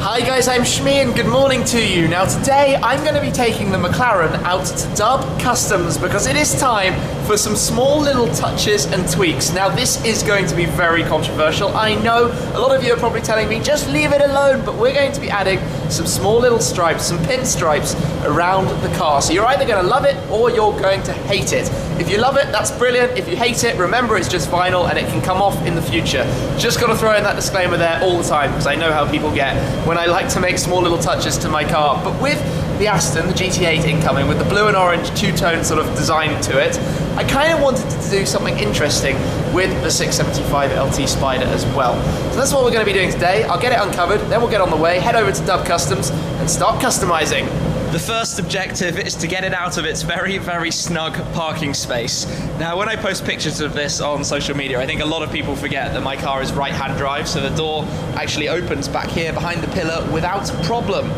Hi guys, I'm Shmi and good morning to you. Now today I'm going to be taking the McLaren out to Dub Customs because it is time for some small little touches and tweaks. Now this is going to be very controversial. I know a lot of you are probably telling me just leave it alone, but we're going to be adding some small little stripes, some pinstripes around the car. So you're either going to love it or you're going to hate it. If you love it, that's brilliant. If you hate it, remember it's just vinyl and it can come off in the future. Just got to throw in that disclaimer there all the time because I know how people get when I like to make small little touches to my car. But with the Aston, the GT8 incoming, with the blue and orange two-tone sort of design to it, I kind of wanted to do something interesting with the 675 LT Spider as well. So that's what we're going to be doing today. I'll get it uncovered, then we'll get on the way, head over to Dub Customs and start customizing. The first objective is to get it out of its very, very snug parking space. Now, when I post pictures of this on social media, I think a lot of people forget that my car is right-hand drive, so the door actually opens back here behind the pillar without a problem.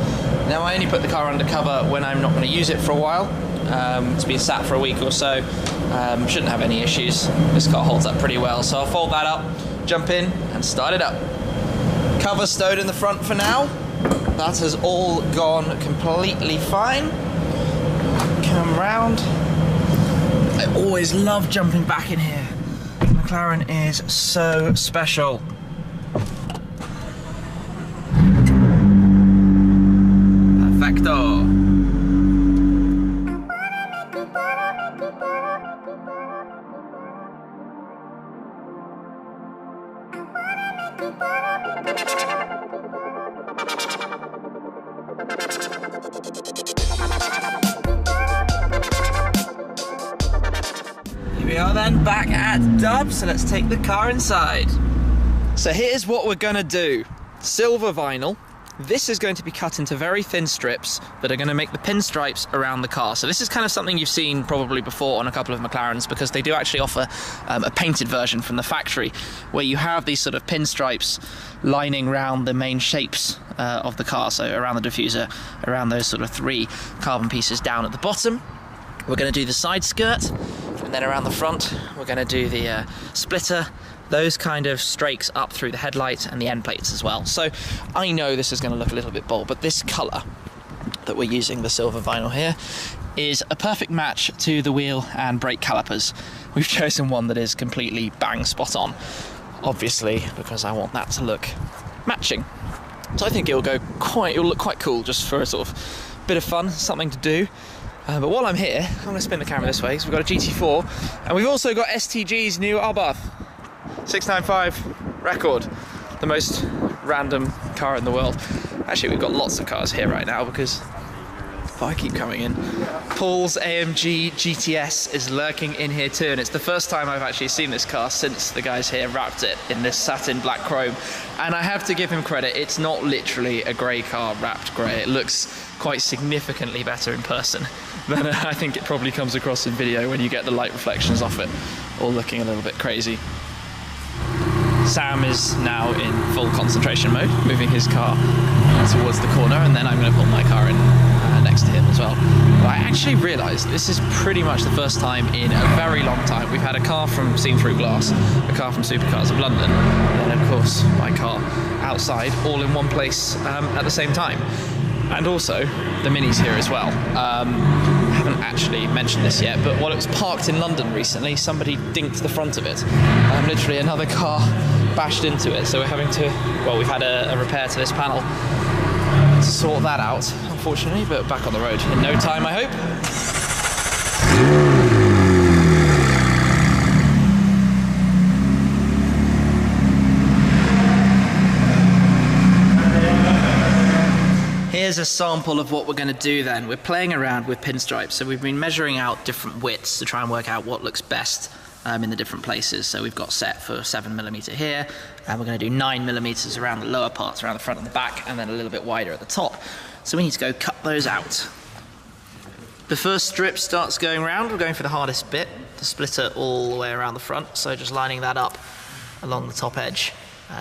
Now, I only put the car under cover when I'm not going to use it for a while. It's been sat for a week or so. Shouldn't have any issues. This car holds up pretty well, so I'll fold that up, jump in, and start it up. Cover stowed in the front for now. That has all gone completely fine. Come round. I always love jumping back in here. McLaren is so special. Perfecto. Here we are then, back at Dub, so let's take the car inside. So here's what we're gonna do. Silver vinyl. This is going to be cut into very thin strips that are going to make the pinstripes around the car. So this is kind of something you've seen probably before on a couple of McLarens because they do actually offer a painted version from the factory where you have these sort of pinstripes lining around the main shapes of the car. So around the diffuser, around those sort of three carbon pieces down at the bottom. We're going to do the side skirt, and then around the front we're going to do the splitter, those kind of strakes up through the headlight and the end plates as well. So I know this is going to look a little bit bold, but this colour that we're using, the silver vinyl here, is a perfect match to the wheel and brake calipers. We've chosen one that is completely bang spot on, obviously because I want that to look matching. So I think it'll look quite cool just for a sort of bit of fun, something to do. But while I'm here, I'm going to spin the camera this way because we've got a GT4 and we've also got STG's new Abarth 695 record, the most random car in the world. Actually, we've got lots of cars here right now because if I keep coming in, Paul's AMG GTS is lurking in here too, and it's the first time I've actually seen this car since the guys here wrapped it in this satin black chrome. And I have to give him credit, it's not literally a grey car wrapped grey. It looks quite significantly better in person than I think it probably comes across in video when you get the light reflections off it, all looking a little bit crazy. Sam is now in full concentration mode, moving his car towards the corner, and then I'm going to pull my car in next to him as well. But I actually realised this is pretty much the first time in a very long time we've had a car from Seen Through Glass, a car from Supercars of London, and of course my car outside, all in one place at the same time. And also the Minis here as well. I haven't actually mentioned this yet, but while it was parked in London recently, somebody dinked the front of it. Literally another car bashed into it, so we're having to, well, we've had a repair to this panel to sort that out, unfortunately, but back on the road in no time, I hope. Here's a sample of what we're going to do then. We're playing around with pinstripes, so we've been measuring out different widths to try and work out what looks best in the different places. So we've got set for 7mm here, and we're going to do 9mm around the lower parts, around the front and the back, and then a little bit wider at the top. So we need to go cut those out. The first strip starts going around. We're going for the hardest bit, the splitter all the way around the front, so just lining that up along the top edge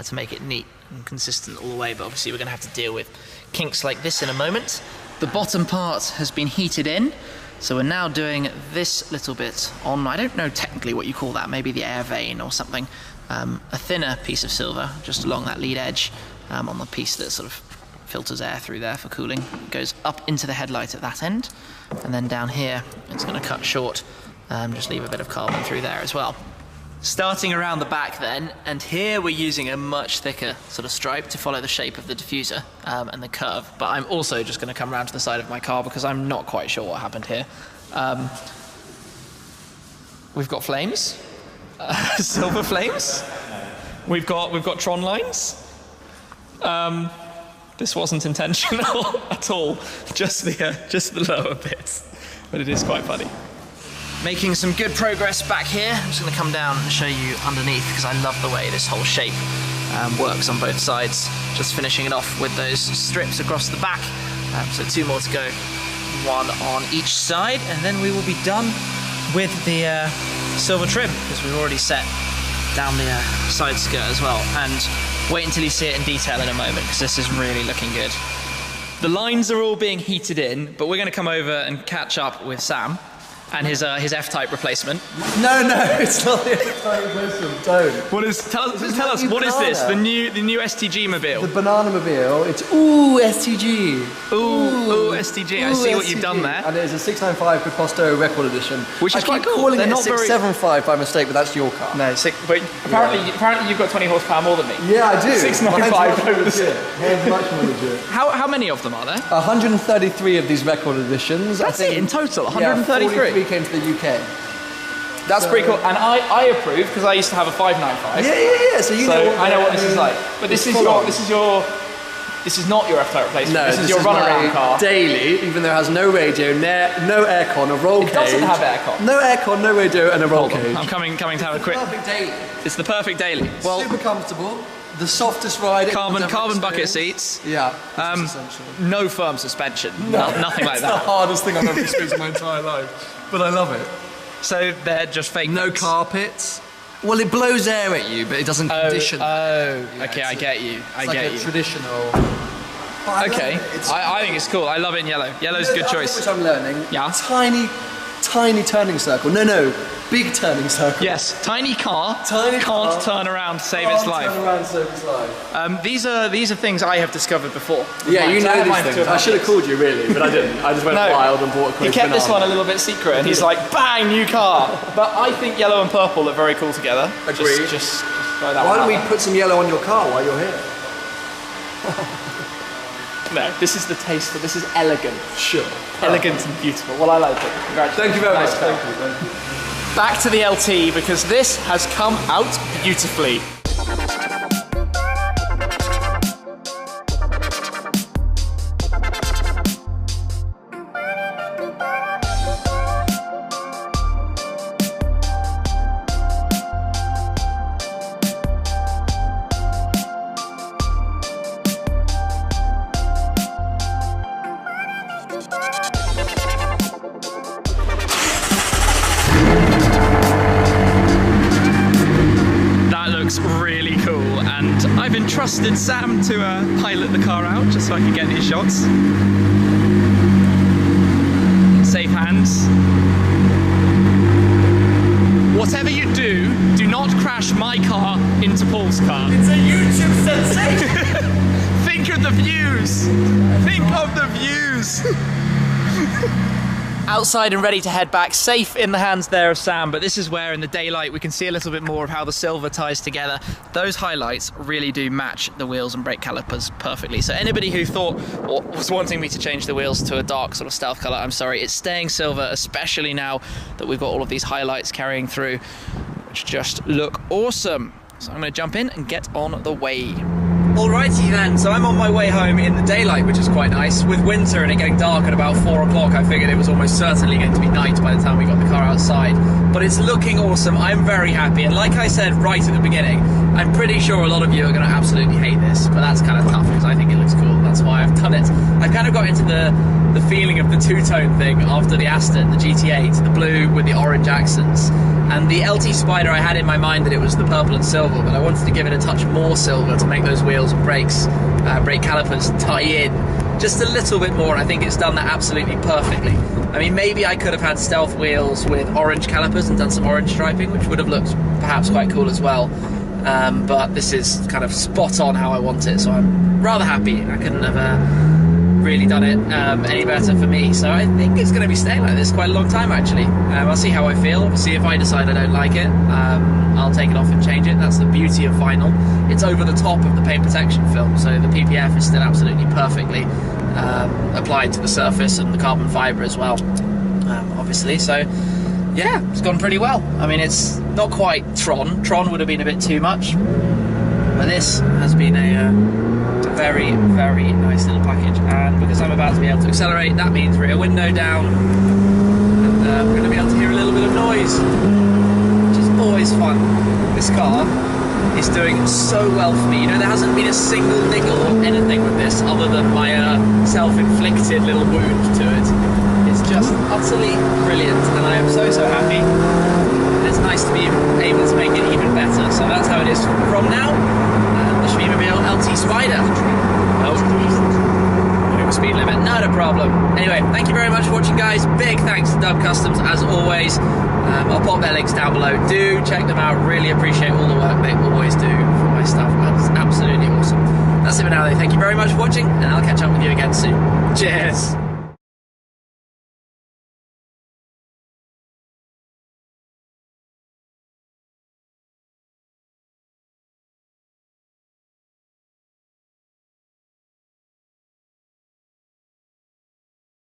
to make it neat and consistent all the way, but obviously we're going to have to deal with kinks like this in a moment. The bottom part has been heated in, so we're now doing this little bit on, I don't know technically what you call that, maybe the air vane or something, a thinner piece of silver just along that lead edge on the piece that sort of filters air through there for cooling. It goes up into the headlight at that end, and then down here it's going to cut short, just leave a bit of carbon through there as well. Starting around the back then, and here we're using a much thicker sort of stripe to follow the shape of the diffuser and the curve, but I'm also just going to come around to the side of my car because I'm not quite sure what happened here. We've got flames, silver flames. We've got Tron lines. This wasn't intentional at all, just the lower bits, but it is quite funny. Making some good progress back here. I'm just going to come down and show you underneath because I love the way this whole shape works on both sides. Just finishing it off with those strips across the back. So 2 more to go, 1 on each side, and then we will be done with the silver trim because we've already set down the side skirt as well. And wait until you see it in detail in a moment because this is really looking good. The lines are all being heated in, but we're going to come over and catch up with Sam and his F-Type replacement. No, it's not the F-Type replacement. Don't. Tell us what is this? The new STG mobile. The banana mobile. It's STG. Ooh, STG. I see what you've done there. And it is a 695 Piposto record edition, which is quite cool. Calling it 675 by mistake, but that's your car. No, but apparently you've got 20 horsepower more than me. Yeah, I do. 695. Mine's much more legit. How many of them are there? 133 of these record editions. That's it in total. 133. Came to the UK. That's pretty cool, and I approve because I used to have a 595. Yeah. So I know what this is like. But this is not your F-Type replacement. No, this is your runaround car. Daily, even though it has no radio, no aircon, a roll cage. It doesn't have aircon. No aircon, no radio, and a roll cage. I'm coming to have a quick. Perfect daily. It's the perfect daily. Well, super comfortable. The softest ride. Carbon bucket seats. Yeah. No firm suspension. Nothing like that. It's the hardest thing I've ever experienced in my entire life. But I love it. So they're just fake. No carpets. Well, it blows air at you, but it doesn't condition. Okay, I get you. I get you. Traditional. Okay, I think it's cool. I love it in yellow. Yellow's a good choice. Which I'm learning. Yeah. Tiny turning circle. No, big turning circle. Yes, tiny car can't turn around to save its life. Turn around to save its life. These are things I have discovered before. Yeah, you know these things. I should have called you really, but I didn't. I just went wild and bought a quick He kept this one a little bit secret, and he's like, bang, new car. But I think yellow and purple look very cool together. Agreed. Just throw that Why don't we put some yellow on your car while you're here? No, this is the taste, but this is elegant. Sure. Elegant and beautiful. Well, I like it. Congratulations. Thank you very much. Thank you. Back to the LT because this has come out beautifully. Really cool, and I've entrusted Sam to pilot the car out just so I can get these shots. Safe hands. Whatever you do, do not crash my car into Paul's car. It's a YouTube sensation. Think of the views. Think of the views. Outside and ready to head back, safe in the hands there of Sam, but this is where in the daylight we can see a little bit more of how the silver ties together. Those highlights really do match the wheels and brake calipers perfectly. So anybody who thought or was wanting me to change the wheels to a dark sort of stealth colour, I'm sorry, it's staying silver, especially now that we've got all of these highlights carrying through, which just look awesome. So I'm going to jump in and get on the way. Alrighty then, so I'm on my way home in the daylight, which is quite nice. With winter and it getting dark at about 4 o'clock, I figured it was almost certainly going to be night by the time we got the car outside. But it's looking awesome, I'm very happy, and like I said right at the beginning, I'm pretty sure a lot of you are going to absolutely hate this, but that's kind of tough because I think it looks cool, that's why I've done it. I've kind of got into the feeling of the two-tone thing after the Aston, the GT8, the blue with the orange accents. And the LT Spider, I had in my mind that it was the purple and silver, but I wanted to give it a touch more silver to make those wheels and brakes, brake calipers tie in just a little bit more. I think it's done that absolutely perfectly. I mean, maybe I could have had stealth wheels with orange calipers and done some orange striping, which would have looked perhaps quite cool as well. but this is kind of spot on how I want it, so I'm rather happy. I couldn't have really done it any better for me, so I think it's going to be staying like this quite a long time actually. I'll see how I feel. Obviously if I decide I don't like it, I'll take it off and change it. That's the beauty of vinyl. It's over the top of the paint protection film, so the PPF is still absolutely perfectly applied to the surface, and the carbon fibre as well, obviously. So yeah, it's gone pretty well. I mean, it's not quite Tron. Tron would have been a bit too much, but this has been a very, very nice little package. And because I'm about to be able to accelerate, that means rear window down, and we're going to be able to hear a little bit of noise, which is always fun. This car is doing so well for me. You know, there hasn't been a single niggle or anything with this other than my self-inflicted little wound to it. It's just utterly brilliant, and I am so, so happy. And it's nice to be able to make it even better. So that's how it is from now. The Schmiermobile LT Spider. Oh, speed limit, not a problem. Anyway, thank you very much for watching, guys. Big thanks to Dub Customs, as always. I'll pop their links down below. Do check them out. Really appreciate all the work they always do for my stuff. That's absolutely awesome. That's it for now, though. Thank you very much for watching, and I'll catch up with you again soon. Cheers.